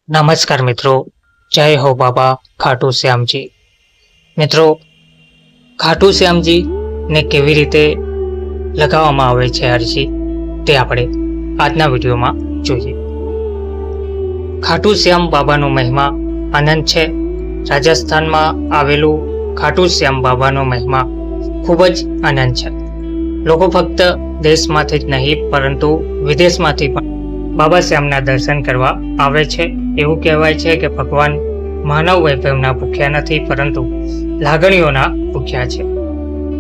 નમસ્કાર મિત્રો, જય હો બાબા ખાટુ શ્યામજી। મિત્રો, ખાટુ શ્યામજી ને કેવી રીતે લગાવવામાં આવે છે અરજી તે આપણે આજના વિડીયોમાં જોઈએ। ખાટુ શ્યામ બાબાનો મહિમા અનંત છે। રાજસ્થાનમાં આવેલું ખાટુ શ્યામ બાબાનો મહિમા ખૂબ જ અનંત છે। લોકો ફક્ત દેશમાંથી જ નહીં પરંતુ વિદેશમાંથી પણ બાબા શ્યામના દર્શન કરવા આવે છે। એવું કહેવાય છે કે ભગવાન માનવ વૈભવના ભૂખ્યા નથી પરંતુ લાગણીઓના ભૂખ્યા છે।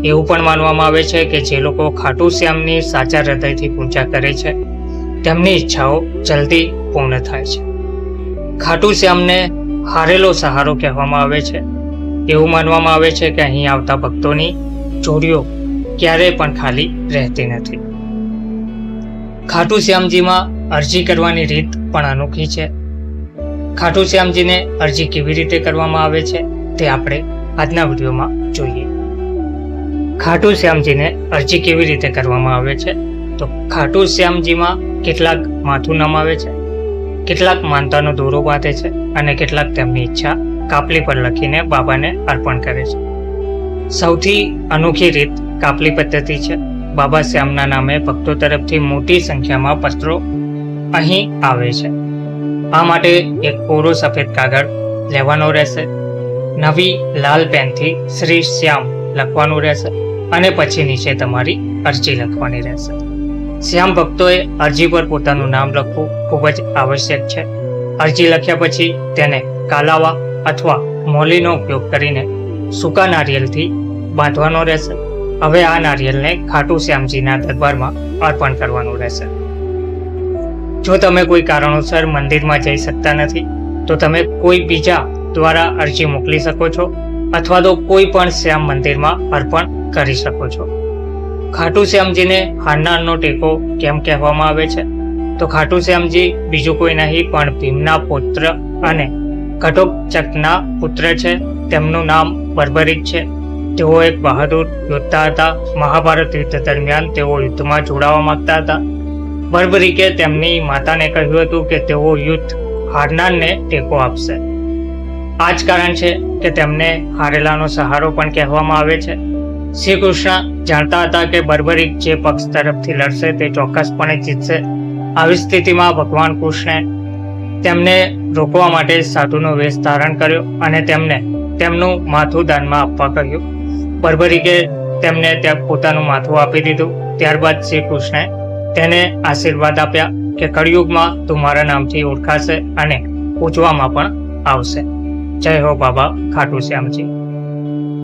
એવું પણ માનવામાં આવે છે કે જે લોકો ખાટુ શ્યામની સાચા હૃદયથી પૂજા કરે છે તેમની ઈચ્છાઓ જલ્દી પૂર્ણ થાય છે। ખાટુ શ્યામને હારેલો સહારો કહેવામાં આવે છે। એવું માનવામાં આવે છે કે અહીં આવતા ભક્તોની જોડીઓ ક્યારેય પણ ખાલી રહેતી નથી। ખાટુ શ્યામજીમાં અરજી કરવાની રીત પણ અનોખી છે। ખાટુ શ્યામજીને અરજી કેવી રીતે કરવામાં આવે છે તે આપણે આજના વિડીયોમાં જોઈએ। ખાટુ શ્યામજીને અરજી કેવી રીતે કરવામાં આવે છે તો ખાટુ શ્યામજીમાં કેટલાક માથું નમાવે છે, કેટલાક માનતાનો દોરો બાંધે છે અને કેટલાક તેમની ઈચ્છા કાપલી પર લખીને બાબાને અર્પણ કરે છે। સૌથી અનોખી રીત કાપલી પદ્ધતિ છે। બાબા શ્યામના નામે ભક્તો તરફથી મોટી સંખ્યામાં પત્રો અહીં આવે છે। આ માટે એક કોરો સફેદ કાગળ લેવાનો રહેશે, નવી લાલ પેનથી શ્રી શ્યામ લખવાનું રહેશે અને પછી નીચે તમારી અરજી લખવાની રહેશે। શ્યામ ભક્તોએ અરજી પર પોતાનું નામ લખવું ખૂબ જ આવશ્યક છે। અરજી લખ્યા પછી તેને કાલાવા અથવા મોલીનો ઉપયોગ કરીને સૂકા નારિયેલથી બાંધવાનો રહેશે। હવે આ નારિયેલને ખાટુ શ્યામજીના દરબારમાં અર્પણ કરવાનું રહેશે। જો તમે કોઈ કારણોસર મંદિરમાં જઈ શકતા નથી તો તમે કોઈ બીજા દ્વારા અરજી મોકલી શકો છો અથવા તો કોઈ પણ શ્યામ મંદિરમાં અર્પણ કરી શકો છો। ખાટુ શ્યામજીને હારનારનો ટેકો કેમ કહેવામાં આવે છે તો ખાટુ શ્યામજી બીજું કોઈ નહીં પણ ભીમના પુત્ર અને ઘટોત્કચના પુત્ર છે। તેમનું નામ બર્બરીક છે। તેઓ એક બહાદુર યોદ્ધા હતા। મહાભારત યુદ્ધ દરમિયાન તેઓ યુદ્ધમાં જોડાવા માંગતા હતા। બર્બરીકે તેમની માતાને કહ્યું હતું કે તેઓ યુદ્ધ હારનારને ટેકો આપશે। આ જ કારણ છે કે તેમને હારેલાનો સહારો પણ કહેવામાં આવે છે। શ્રી કૃષ્ણ જાણતા હતા કે બર્બરીક જે પક્ષ તરફથી લડશે તે ચોક્કસપણે જીતશે। આવી સ્થિતિમાં ભગવાન કૃષ્ણે તેમને રોકવા માટે સાધુનો વેશ ધારણ કર્યો અને તેમને તેમનું માથું દાનમાં આપવા કહ્યું। બર્બરીકે તેમને ત્યાં પોતાનું માથું આપી દીધું। ત્યારબાદ શ્રી કૃષ્ણે તેને આશીર્વાદ આપ્યા કે કળિયુગમાં તું મારા નામથી ઓળખાશે અને પૂજવામાં પણ આવશે। જય હો બાબા ખાટુ શ્યામજી।